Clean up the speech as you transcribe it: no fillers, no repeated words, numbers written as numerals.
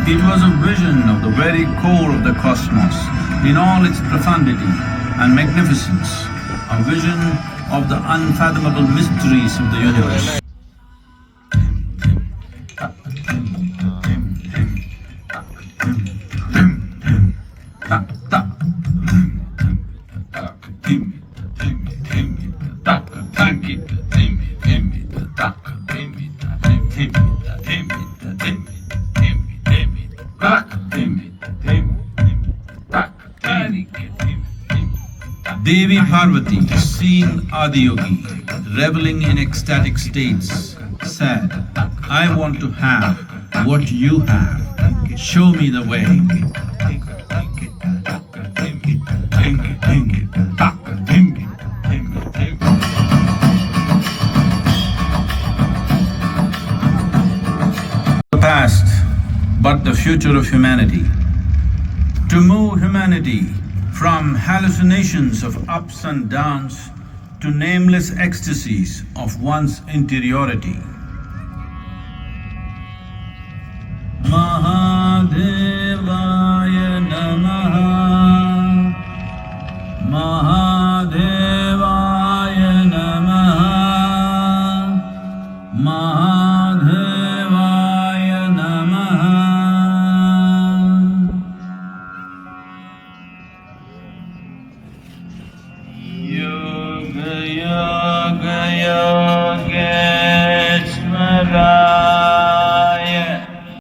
It was a vision of the very core of the cosmos in all its profundity and magnificence, a vision of the unfathomable mysteries of the universe. Devi Parvati, seeing Adiyogi reveling in ecstatic states, said, "I want to have what you have. Show me the way." The past, but the future of humanity. To move humanity from hallucinations of ups and downs to nameless ecstasies of one's interiority. Maha